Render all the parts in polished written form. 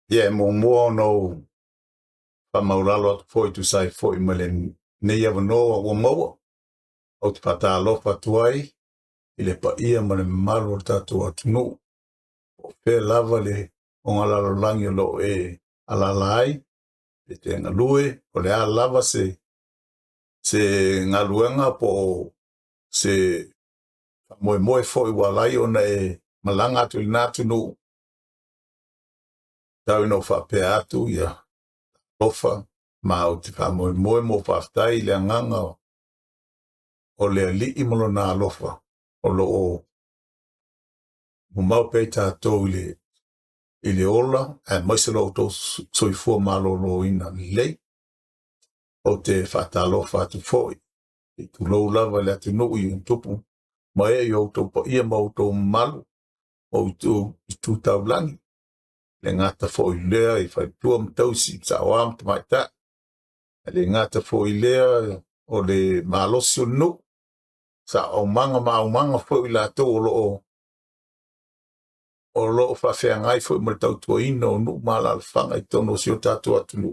Yeah, mo no maulalo foi tu sai foi malen nei ava no o mo o te pata lo fatuai ile pa ia male malo tatu atunu o fe lava le o ngala langi lo e ala lai e te ngalue o le ala lava se ngaluenga po se moe foi walai ona e malanga tu natu no tau no fa pe atu ia ofa ma o te moe mo faftai le nganga o le li imolo na alofa o lo o mau pe tātou ile ola e maise lo to soifua malo lo ina lei o te whatalofa atu foi i tu lau lava le atu nui un tupu ma e i o to pa ia mau to malu o i tu taulangi le ngata foi lea i whai tua mtausi sa wam te maita le ngata foi lea o le malosi o nu sa o manga foi la to o lo fa fe ngai foi mo tau to ino no mala fanga i tono si o tatu atunu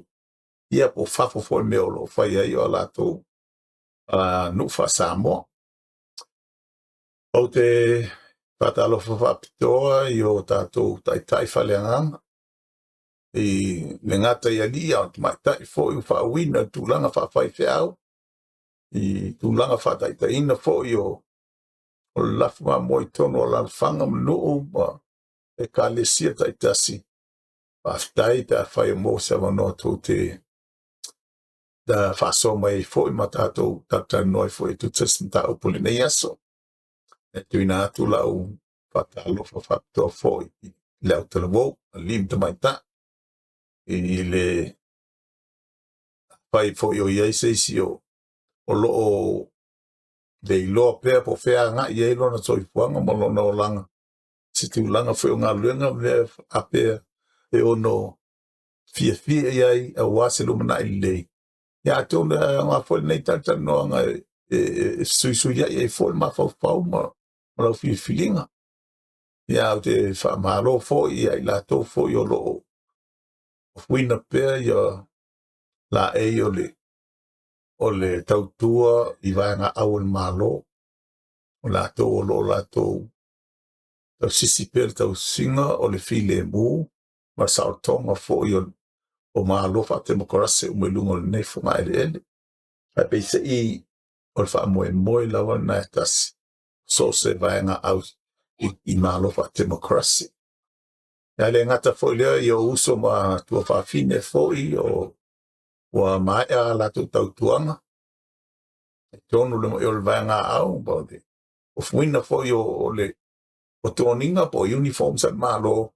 ia po fafo foi me o lo fa ia o la to no fa Samoa o te patalo fa pitoa i o tatu tai fa le nganga i le ngata ia lia o mai tai foi fa wina tu langa fa fai fe au i tu langa fa tai ina foi o la fa mo i tono la fanga no e ka le sia tai tasi aftai ta fai mo se no to te da fa so mai foi matato tata noi foi tu testa o polineia so e tu ina tu la u fatalo fa to foi le autolvo lim te mai ta i le fai foi o ia se si o lo de lo pe po fe nga ye lo na so fuanga mo lo no langa si tu langa foi nga lenga ve ape e ono fia ai a wase lo na ile ya to nga foi nei tata no nga su ya e foi ma fa ma lo filinga ya te fa malo foi ai la to foi o lo fuina pe ya la e o le tautua i vanga au malo o la to lo la to sisi per tau singa o le file mu ma sa tonga foi o malo fa demokrasi o melungo nei funga ele fa pe se o fa mo lava na tas so se vanga au i malo fa demokrasi ya le ngata foi le yo uso ma tu fa fine foi o mai la tu tau tuanga tonu le o vanga au bode o fuina foi o le o toninga po uniform sa malo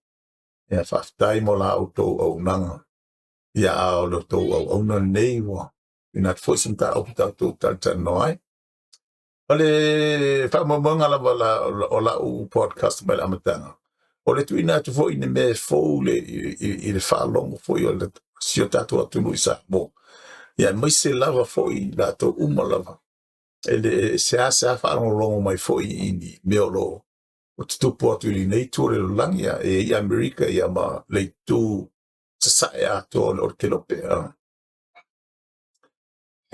ya fa tai mo la auto o nanga ya o lo to o na nei wa ina foi senta o tu tata noi ole fa mo manga la o la u podcast ba amatanga ole tu ina tu foi ne me fo le fa longo foi o le si o tatu atu no isa mo ya mai se lava foi la to uma lava ele se fa longo mai foi ini me lo o te tupu atu li nei tūre lo langia i Amerika i ama lei tū sa ato o ke lope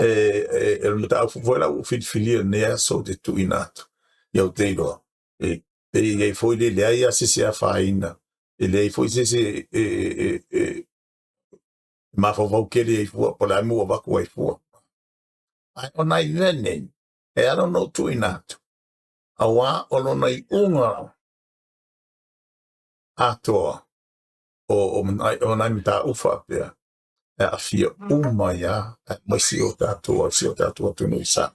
e mata au fuela u filia nea so te tu inato iau te iloa e foi le lea ia se a faina e le foi se ma fo ke le fua po la mu wa ko fua ai ona i vene e I don't know tu inato awa ono nei unga atoa o nai mita ufa pe a fia uma ya mai si o tato tu no isa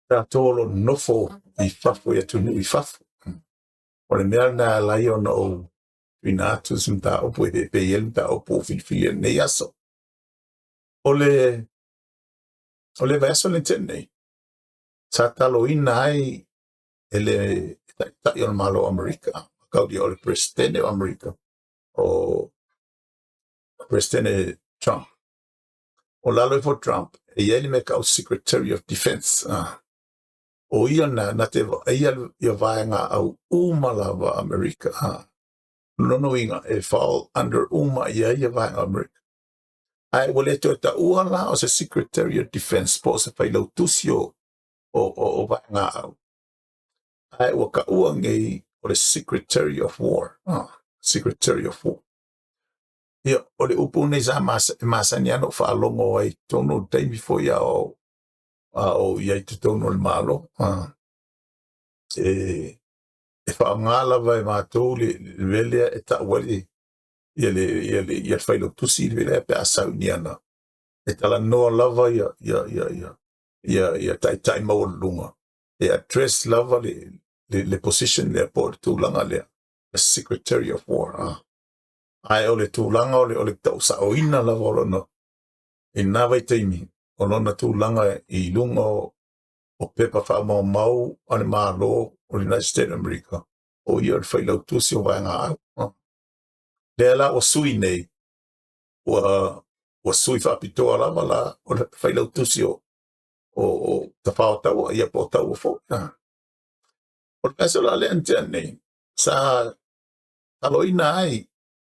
tato lo nofo I fafo ya tu no I fafo o le mea na lai ona o inato simta o puede pe yel ta o po fia ne yaso o le verso le tenne satalo inai ele ta yo malo America caudio o le presidente America o President Trump. O lalo for Trump, e ia me ka o Secretary of Defense. O ia na te ia vaenga au umalawa Amerika. Nono inga e fall under ia vaenga Amerika. Ai wale to ta uala o se Secretary of Defense po se whailau tusio o vaenga au. Ai waka uangei o le Secretary of War. Secretary of War. Ia, o le upu nei sa masani ano whaalongo ai tono taimi fo ia o ia te tono le malo. E whaangala vai mātou le velea e ta wale ia le whailo tusi le velea pe asau ni ana. E tala noa lava ia tai maua lunga. E address lava le position le po tūlanga lea. The Secretary of War. Ai o le tūlanga o le tau sa o ina lava o lona. E nā vai teimi. O lona tūlanga I lunga o pepa wha mau ane mālo o le United States of America. O ia le whailau tusi o vaenga au. Lea la o sui nei. O sui whapitoa lava la o le whailau tusi o ta whao tau ia po tau o fo. O le pesa la le antea nei. Sa aloina ai.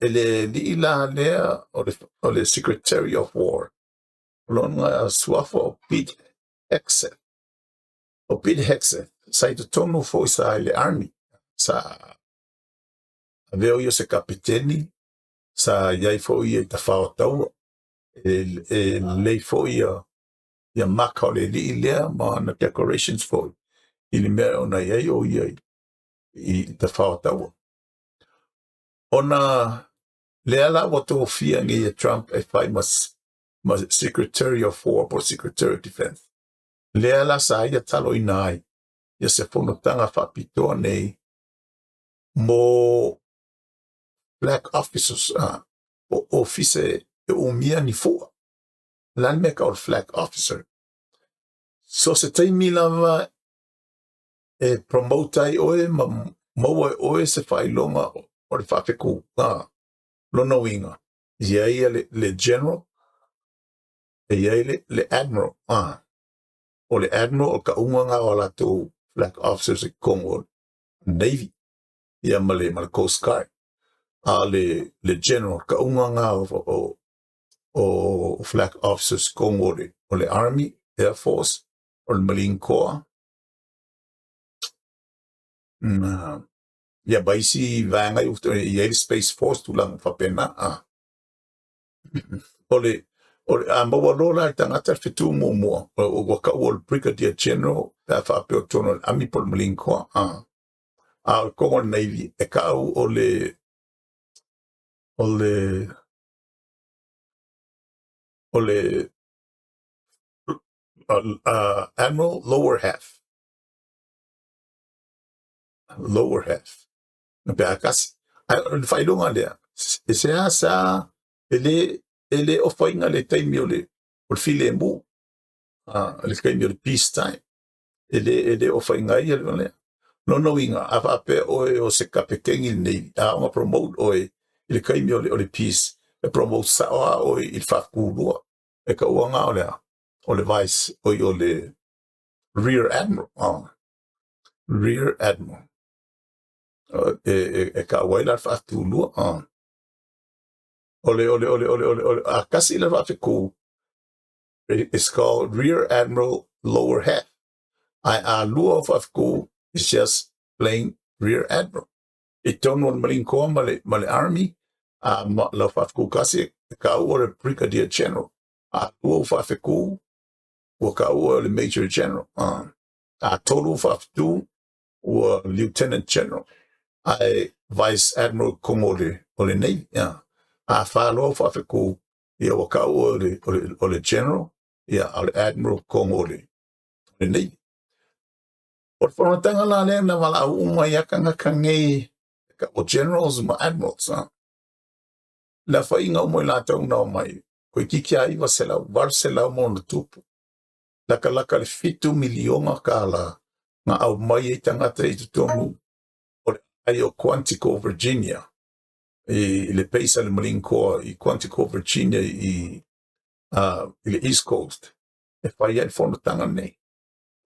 Ele liila lea o le Secretary of War. Lona suafa o Pete Hegseth. O Pete Hegseth. Sa I tonu fo sa le Army. Sa veo ia se kapiteni. Sa iai fo ia ta whao tau. E lei fo ia maka o le liilea ma na decorations fo. I le mea o na iai o iai. I ta whao tau. Ona lea la wato fia ngi Trump e fai mas Secretary of War po Secretary of Defense. Lea la sa ia talo inai. Ia se fonotanga whapitoa nei mo black officers o office e umia ni fua. Lan meka o flag officer. So se taimi lava e promote ai oe maua oe se whailonga o le whawheku. Lono inga. Ia le general. Ia le admiral. O le admiral o ka unganga o la tō flag officers e Congo Navy. Ia ma le Coast Guard. Le general ka unganga o flag officers Congo o le Army, Air Force, o le Marine Corps. Ia baisi vanga ia le Space Force tu lang whapena. O le maua lola I tangata whitu mua. O waka o le Brigadier General pe whapeo tono Army po le Marine Corps. O Congo Navy e ka au o le Admiral Lower Half. Pe akasi. Ai whailonga lea. E sea sa ele o whainga le taimi o le file mu. Le taimi o le peacetime. Ele o whainga ia le lea. No inga. A pe oe o se kapekengi nei. A onga promote oe. Le kaimi o le peace. E promote saoa oe il whakurua. E ka uanga o lea. O le vice oe o le rear admiral. Rear admiral. E ka waila whakurua. Ole, a kasi la whawhiku. It's called Rear Admiral Lower Half. A lua of whawhiku is just plain Rear Admiral. I tono o Marine Corps ma le Army. La whawhiku kasi ka ua le Brigadier General. A lua of whawhiku ua ka ua le Major General. A tolu of whawhiku ua Lieutenant General. Ai Vice Admiral Kongo o le Navy. A whāloa whawhiku ia waka o le General, ia o le Admiral Kongo o le Navy. O le whanatanga la lea na wala au uma iakanga ka ngei o Generals ma Admirals. La whainga umo I lātau nao mai, koe kiki a iwa se lau, war se lau mo na tupu. Laka le 5 milionga ka la ngā au mai e tangata I tutongu o le ai o Quantico, Virginia. i le peisa le Marine Corps i Quantico, Virginia i le East Coast. E whai ai whanatanga nei.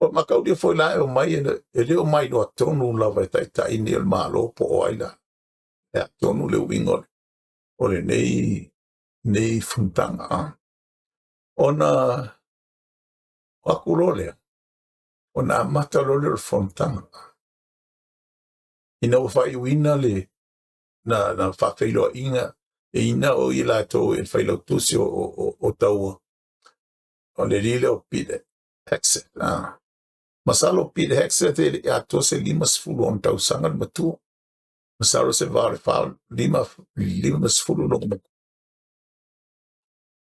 O makaudia foi la e o mai e leo mai no atonu lava e tai ni el malo po o aila. E atonu leo ingole. O le nei funtanga. Ona akulolea. Ona mata lole le funtanga. Ina whai uina le na whawhailo inga e ina o i lato e whailo tusi o taua. O le rile o Pete Hegseth. Masalo Pete Hegseth e ato se 5 on tau sanga matua. Masalo se vare whao 5 longa.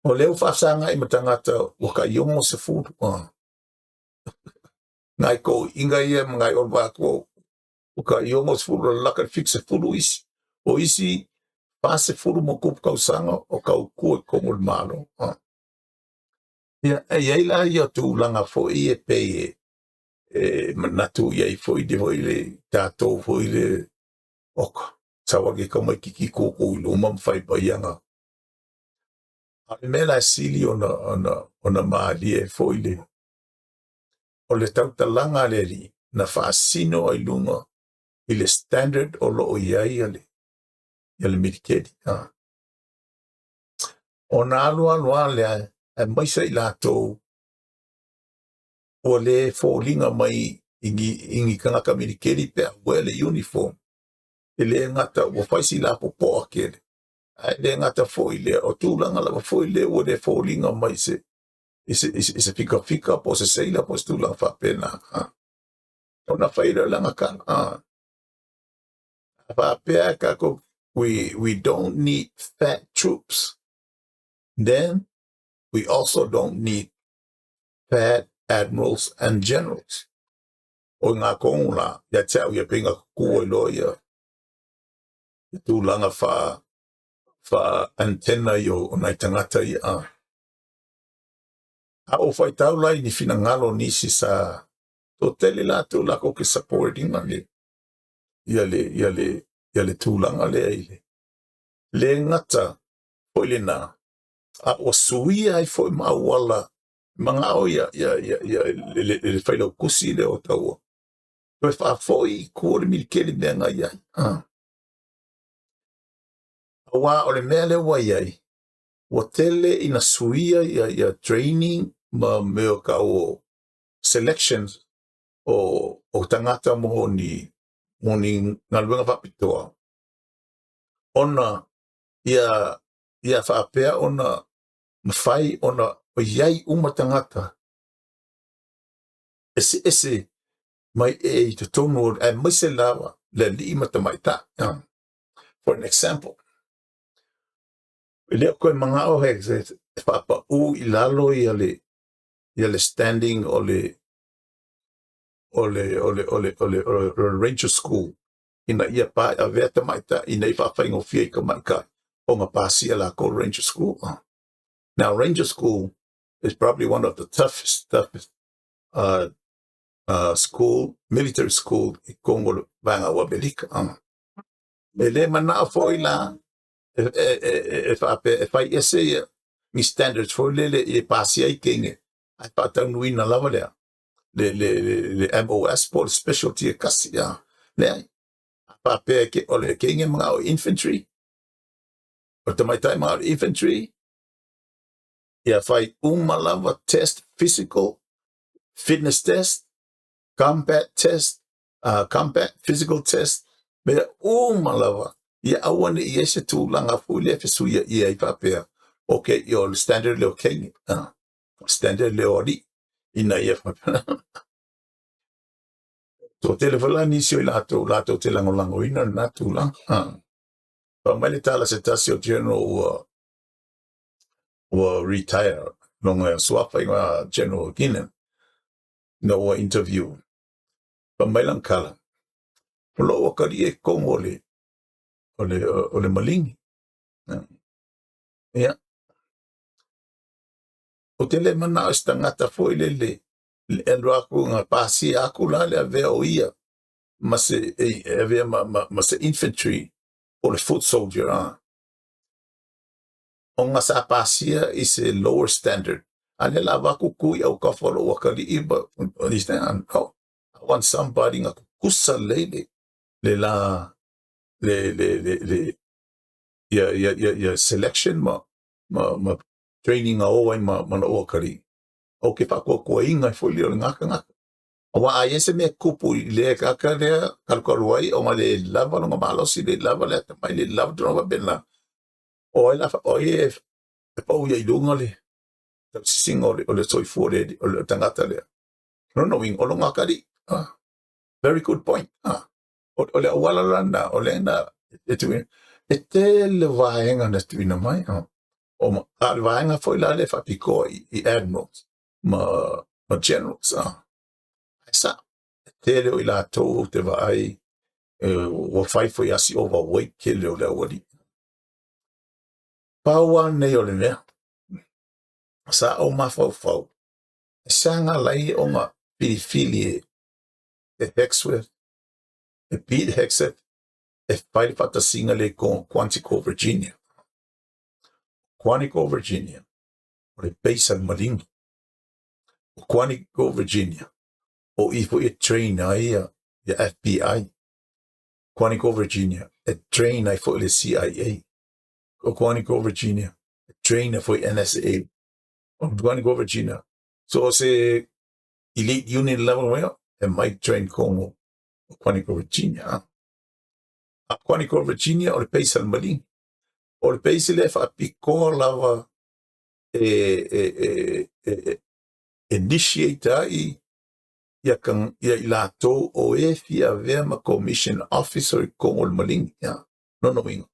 O leo whaasanga i matangata waka iongo se fulu. Ngai ko inga ia ngai o wako waka iongo se fulu laka fixe fulu isi. O isi pase fulu mo kupu kausanga o kau kua kongo malo. Ia eila ia tu langa fo i e pei manatu ia i fo i de hoi le tatou hoi le oka. Sawage ka mai kiki koko i luma mwhai paianga. A mela sili ona maali e fo i le. O le tautalanga le ri na whaasino ai lunga i le standard o lo o iai ale. Ia le medikedi. O na alua le e maisa i latou o le fōlinga mai ingi kanaka medikedi pe a wele uniform. E le ngata o whaisi la popo a kele. A le ngata fo i le o tūlanga la fo i le o le fōlinga mai se se fika po se seila po se tūlanga whapena. O na whaira langa kan. Whapea kako we don't need fat troops. Then we also don't need fat admirals and generals. O ngā konga, ya tau ya pinga kua loia. Tūlanga wha antena yo o nai tangata i a. A o whai tau lai ni whina ngalo nisi sa to tele la tū lako ke supporting ale. Ia le tūlanga le eile. Le ngata o le nā. A o suia ai foi mauala. Mga o le whailo kusi le o taua. Toi wha foi kua le milikele mea ngai ai. Awa o le mea le wai ai. Wa tele ina suia ia training ma meo ka o selections o tangata mo ni ngaluenga whapitoa. Ona ia whaapea ona mawhai ona o iai umatangata. Ese mai e te tono e maise lawa le li matamaita. For an example, leo koe mga o Hegseth whapa u i lalo i ale standing o le ranger school ina ia pa a veta maita ina i whawhaingo fia i ka maika o ngā pāsia la ko ranger school. Now ranger school is probably one of the toughest school, military school i Kongo vanga wa Belika. Le mana fo i la e fai ese mi standards fo le e pāsia i kenge. Ai pātau nui na lava lea. Le MOS for specialty e kasi. Le pāpea ke o le kenge mga o infantry. O tamaitai mga o infantry. Ia fai malava test, physical, fitness test, combat test, combat physical test. Mea malava. Ia awane i ese tūlanga fu le fesu ia i pāpea. Okay, your standard leo kenge. Standard leo ali. Ina ia whapena. So te le whala nisi o i lato te langolango ina na tūlanga. Pa mai le tala se tasi o general retire. Longa swapa i general Guinan. No interview. Pa mai lang kala. Polo o kari e kongo o le malingi. Ia. O te le mana o stangata fo i le endo aku ngā pāsi aku la le avea o ia. Ma se infantry o le foot soldier, o ngā sa pasia is a lower standard. Ale la waku kui au ka follow wakali iba, understand? Oh, I want somebody nga kusa lele, le la, le, ya selection ma training a oai ma na wakali. O ke whakua inga i fwili o le ngaka. Wa a yese me kupu le kaka lea kalkaruai o ma le lava longa malosi le lava le mai le lava drova bena. O e lafa o e pau ia ilunga le singa o le soifu o le tangata le. No wing o longa kari. Very good point. O le awala lana o le na e te le vaenga na tuina mai. O ma le vaenga foi la le whapiko i admirals ma generals. Sa tele o ila tau te vai o fai foi asi overweight ke leo leo wadi. Paua nei o le mea. Sa o mafau. Sanga lai o ngā pirifili e Hegseth, e Pete Hegseth, e whai whatasinga le ko Quantico, Virginia. Quantico, Virginia. O le Paysan Maringi. O Quantico, Virginia. O ifo e train ai ya FBI. Quantico, Virginia. E train ai fo le CIA. O Quantico, Virginia. E train ai fo NSA. O Quantico, Virginia. So se elite unit level wea, e mai train como o Quantico, Virginia. A Quantico, Virginia o le Paysan Maringi. O le Paysan le fa piko lava initiate ai ia ilato o e fia vema commission officer con o maling ya no ingo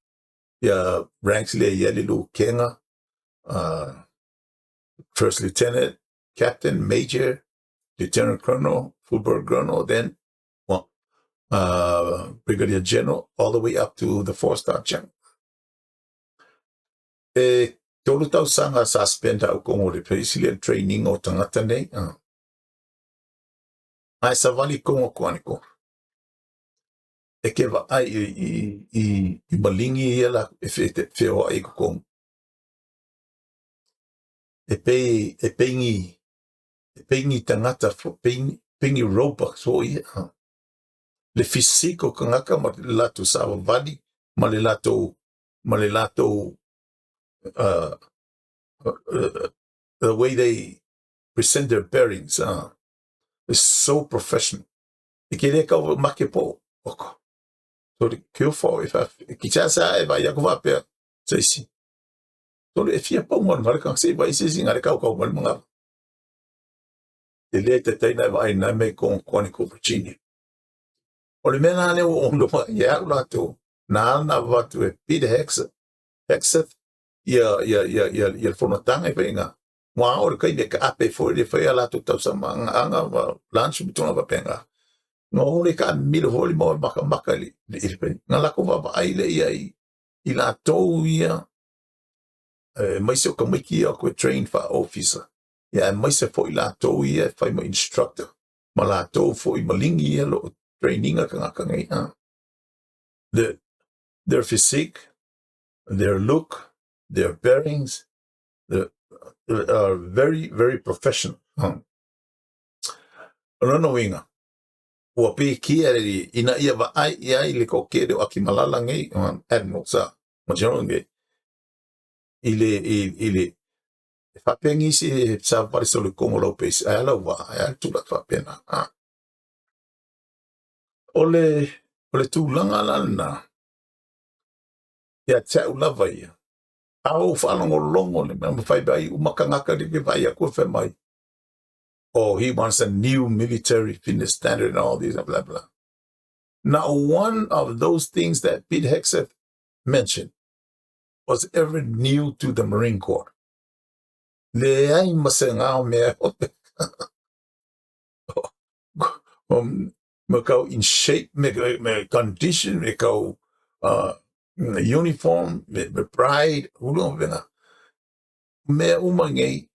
ya ranks le yeli lu kenga first lieutenant, captain, major, lieutenant colonel, full colonel, then brigadier general, all the way up to the 4-star general. Tolu tau sanga suspend au con o le president training o tangata nei. Ai sa vali con o Quantico. E ke wa ai i malingi ia la e wheo ai kong. E peingi tangata peingi ropa so ia. Le fisiko kangaka ma le lato sawa vali ma le lato the way they present their bearings is so professional. E ke le kau make po oko. So le kio fo e kitasa e vai ako va pe saisi. So le fia pa mo mal kan se vai se singa le kau mal mga. E le te taina vai na me con Quantico, Virginia. O le mena le o ndo ya la to na va to e Pete Hegseth ia fonotanga e venga. Wa o kai de ka ape fo le fa la to tau sama anga lunch bitona va penga. No le ka mil holi mo maka li nga la ko va ai le i la to ia mai se ko mai ki ko train fa officer ya mai se fo i la to ia fa mo instructor ma la to fo i malingi ia lo training ka ngai their physique, their look, their bearings are very, very professional. No winga. Ua pe kia ina ia wa ai i le ko ke o aki malala ngai admiral sa ma general ngai ile fa pengi si sa pare solo como lo pes ala wa ala tu la fa pena ole tu langa lana ya cha ula vai au fa longo le me fai bai uma kangaka de vai ko fe mai. Oh, he wants a new military fitness standard and all these and blah, blah. Not one of those things that Pete Hegseth mentioned was ever new to the Marine Corps. Le ai masengao me me kau in shape, me condition, me kau uniform, me pride, ulo venga. Me umangei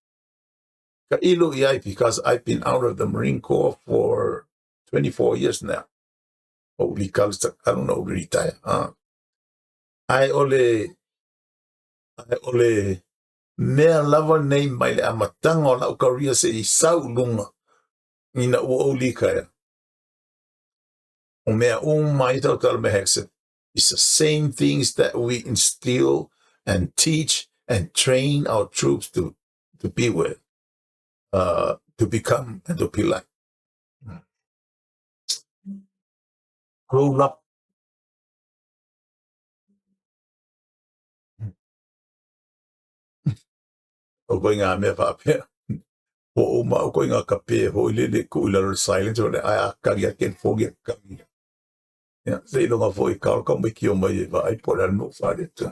ka ilo iai because I've been out of the Marine Corps for 24 years now. Holy cows, I don't know, retire. ai ole mea lava nei mai le amatanga o lau kauria se I sau lunga ina ua o likaya. O mea mai tau tala me Hegseth. It's the same things that we instill and teach and train our troops to be with, to become and to be like. Grow up. O koe ngā mea whapea. O mau koe ngā kapea, ho ile ku ila silence o le ai a kari a ken fogi a kari. Se ilo ngā fo I kaol ka mai ki o mai e wa ai po le no whare tu.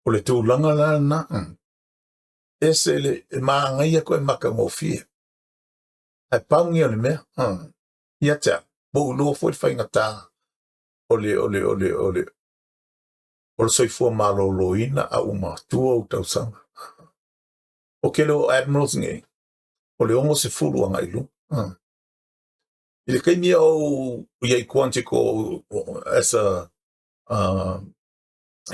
O le tūlanga la na. Ese le maangai a koe maka ngō fia. Ai paungi o le mea. Ia tea. Bo ulo fo I whainga tā. O le soifua malolo ina a uma tua o tausanga. O ke leo admirals nge. O le ongo se fulu anga ilu. I le kaimia o iai Quantico as an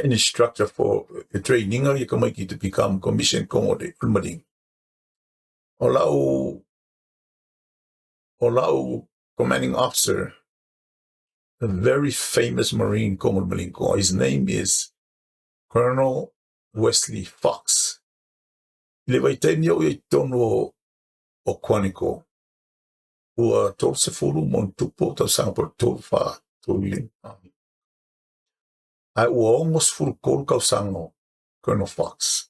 instructor for the training you can make it to become commissioned commodate marine. O lau commanding officer, a very famous Marine commodate marine. His name is Colonel Wesley Fox. Le vai taimia o iai tono o Quantico. Ua tol se fulu mon tupo tau sanga por tol wha tol ling. Ai ua almost full kol kau sango, Colonel Fox.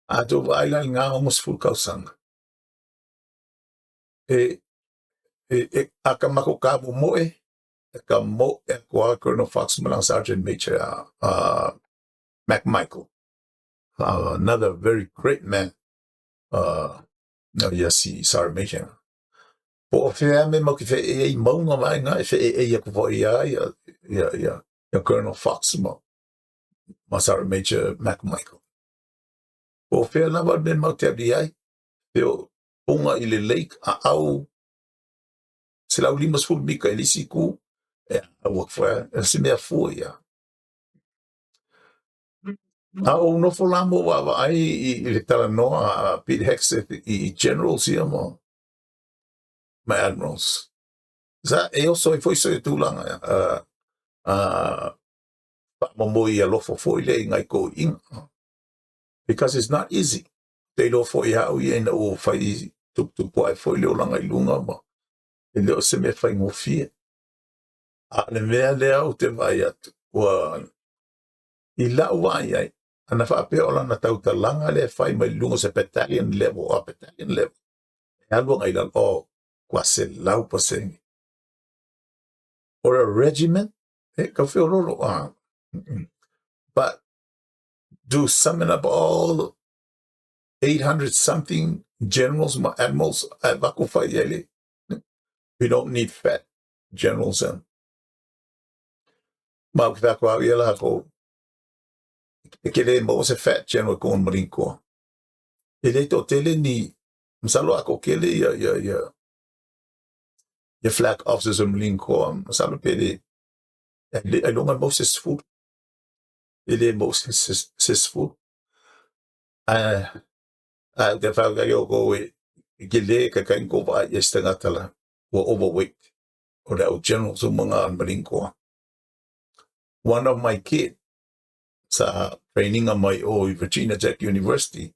A to vaila ngā almost full kau sanga. A ka mako kabu moe, ka mo e kwa Colonel Fox malang Sergeant Major McMichael. Another very great man. Yes, he Sergeant Major. Po fea me mo ki fe e maunga mai ngā fe e ko fo ia Colonel Fox mo Sergeant Major McMichael. Po fea lava me mo te abdi ai teo unga I le lake a au se lau limas ful mika e lisi ku a wak fwea se mea fua ia. A o no fo lamo wa ai I le tala noa a Pete Hegseth I generals ia mo my admirals. Za e oso I foi so e tūlanga mamoi a lofo foi le ngai ko inga. Because it's not easy. Te lo foi hau I ena o fai tuk po ai foi leo langa I lunga mo. E leo se me fai ngofia. A le mea lea o te vai atu. I lau vai ai. Ana whapea o lana tauta langa le fai mai lunga se battalion level o battalion level. E alua ngai lan o kwa se lau pasengi. Or a regiment, ka whio roro. But do summon up all 800 something generals, admirals at Vakufa Yele. We don't need fat generals. Ma kwa yela ko kele mo se fat general ko Marine Corps. Ele to tele ni msalo ako kele ya flag officers of Marine Corps msalo pele I don't know Moses food. Ele Moses food. Te whauka yo ko kele ka kain ko va yestanga tala were overweight or the general so mga Marine Corps. One of my kids sa training on my Virginia Tech University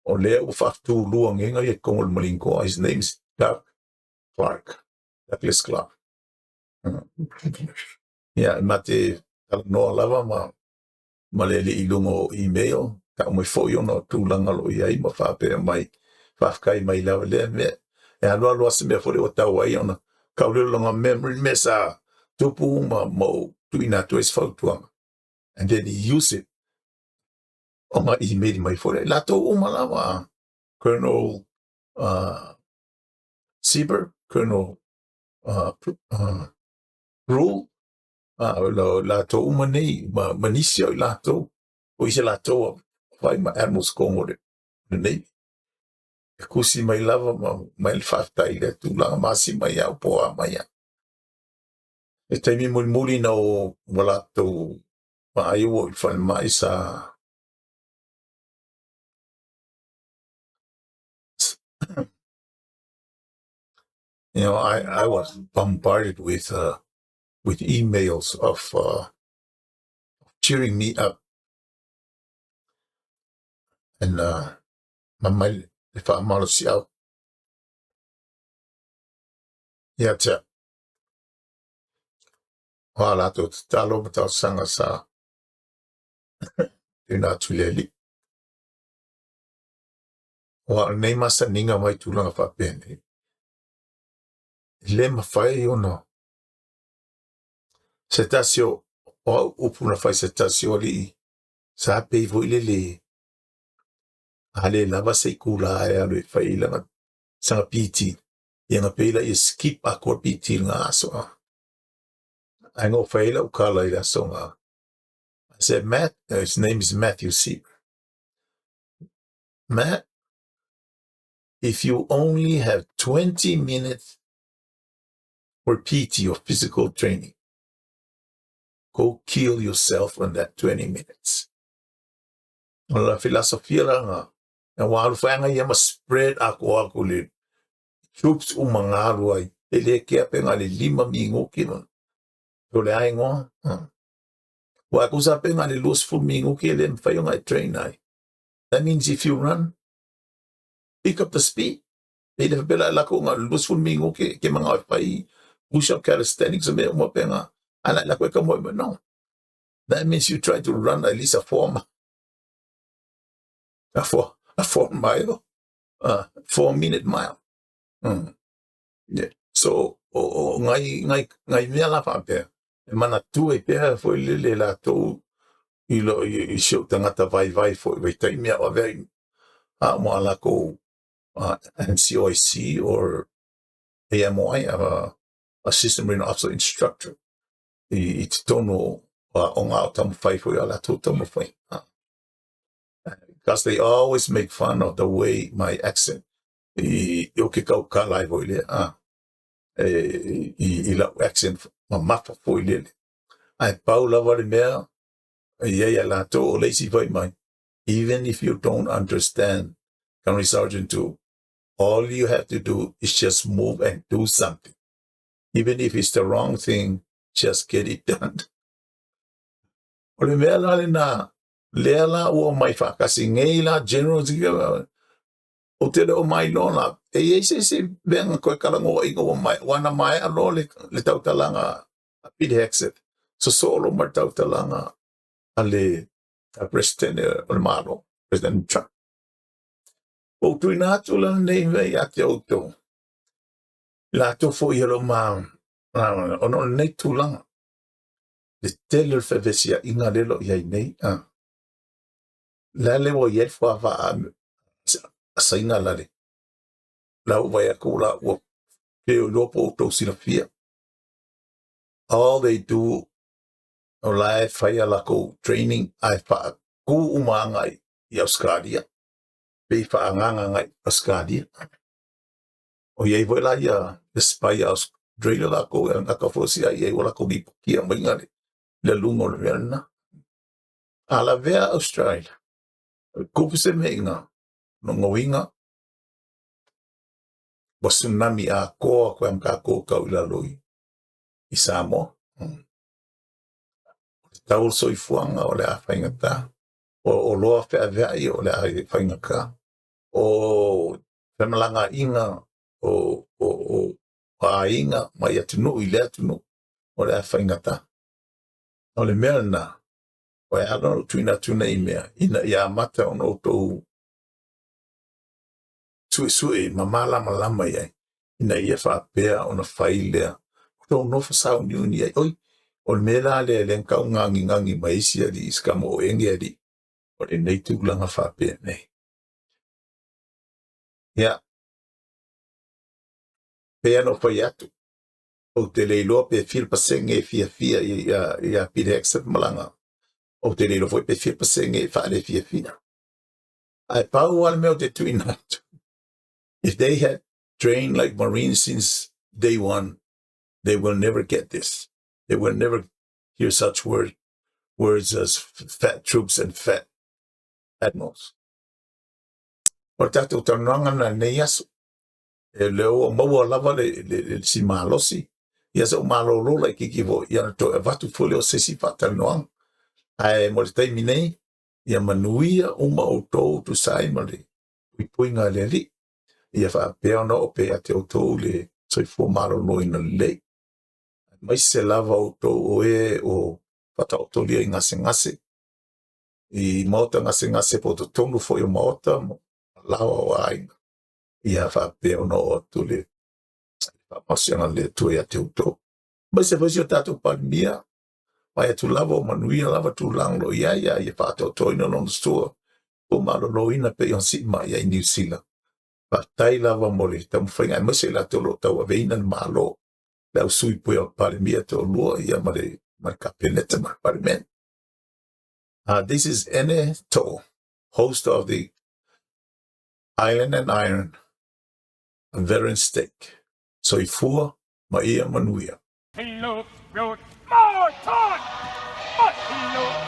o lea ufaftu luang inga ye kongol Marine Corps. His name is Douglas Clark. Yeah, mate no lava ma le ilungo email ka mo fo yo no tūlanga lo ia I ma whapea mai whafkai mai lawa le me e alo se me fo le o tau ai ona ka ulilonga memory mesa tupu ma mo tuina tu is fautuanga and then he use it on my email mai fo le lato umalawa Colonel Sieber, Colonel Rule lato umanei manisio lato o ise lato vai ma admirals kongore the Navy. E kusi mai lava mai le whaftai le tūlanga masi mai au poa mai E taimi muli na o walato maayo I whanmai sa I was bombarded with emails of cheering me up and mamai if I'm out of yeah, wala to talo mata sanga sa ina tuleli wa nei masa ninga mai tulanga fa pene le mafai ono setasio o upuna fai setasio li sa pe vo le ale lava se kula ya le fai langa sanga piti yenga pela is skip a ko piti nga so I go fai la ukala ila so nga I said Matt his name is Matthew C. Matt, if you only have 20 minutes for PT or physical training, go kill yourself in that 20 minutes. La filosofia nga na walu fa nga yama spread ako le troops umangaru ay ele kia pe nga le 5 mingo kino to le ai ngo wa ku sa pe nga le los fu mingo ki le fa yung I train ay. That means if you run, pick up the speed. Ele bela la ko nga los fu mingo ke mga fai push up calisthenics me mo pe nga ala la ko ka mo no. That means you try to run at least a 4 mile, 4-minute mile. Yeah. So ngai mea la fa pe. Mana tu e pe foi le la to ilo I show tangata vai foi vai tai mea o very mo ala ko NCOIC or AMOI assistant marine officer instructor. I tono o ngā tamu fai foi ala to tamu fai. Because they always make fun of the way my accent. I ke kau kalai foi le I la accent mamafa foi le. Ai pau lava le mea ia la to o leisi vai mai. Even if you don't understand Gunnery Sergeant 2, all you have to do is just move and do something. Even if it's the wrong thing, just get it done. O le mea la le na lea la ua mai whakasi ngei la general ziga o te leo mai lona e se venga koe karango inga o mai wana mai alo le tautalanga a Pete Hegseth so solo mar tautalanga a le President o le malo President Trump o tuina atu la nei vei ate auto la to fo yelo ma ono nei tulanga le tele fevesia inga lelo yai nei la le wo yel fo ava saina la le la vai ko la wo pe lopo to sinafia all they do o la fai la ko training ai fa ku umanga I Australia pe fa nganga ngai Australia o ye voi la ya spy Australia la ko nga ka fosi ai wala ko di kia mai ngale le lungo le verna ala vea Australia ko se menga no ngoinga bo tsunami a ko am ka ko ka ila loi I Samoa tau so I fuanga o le a whaingata o loa whea vei o le a whaingaka o whemalanga inga o a inga mai atunu I le atunu o le a whaingata o le mea na o e ano tuina tuna I mea ina ia mata o no tau sue mamala malama iai ina ia whapea o na whai lea o tau nofa sao niuni ai oi o le mela le kau ngangi maisi ali iskamo o engi ali o le nei tūlanga whapea nei. Ia, pea no whai atu o te leilo pe whirpasenge fia ia Pete Hegseth malanga o te leilo foi pe whirpasenge whaare fia. Ai pau ala meo te tuina atu. If they had trained like Marines since day one, they will never get this. They will never hear such words as fat troops and fat admirals. O tātou taunanga na nei aso. E leo o maua lava le si malosi. Ia sa o malolo la ki vo ia to e vatu fole o sesi fatanoanga. Ai mo le taimi nei, ia manuia uma o tou tu sai ma le puinga le li. Ia fa pea no o pea te o tou le soifua malolo ina lei. Mai se lava o tou o e o fata o tolia i ngase. I maota ngase po to tonu fo i maota mo lawa o ainga. Ia fa pea no o tule. Fa pasiana le tue a te o tou. Mai se fasi o tatou palmia. Mai tu lava o manuia lava tu langlo ia fa to toina no stua. O malolo ina pe yon sima ia i New Zealand. Pa tai lava mole tamu whainga mai se la tolo tau a veina malo. Lau sui pui o parimia te o lua ia mare kapeneta mare parimen. This is Ene To, host of the Island and Iron, a veteran stake. Soifua Maia Manuia. Hello, road, more talk! But hello,